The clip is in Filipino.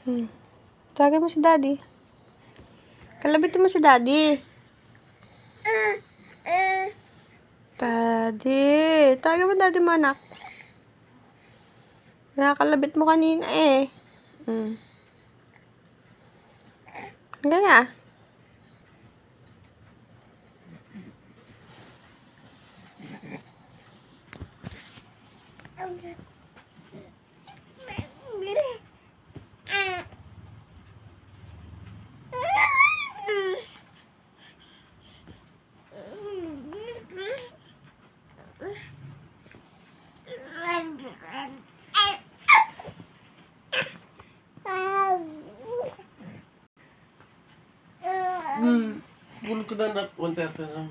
Tawagin mo si daddy. Kalabitin mo si daddy. Daddy. Tawagin mo daddy mo, anak. Nakakalabit mo kanina eh. Gana. Bulog ko na 1:30 na.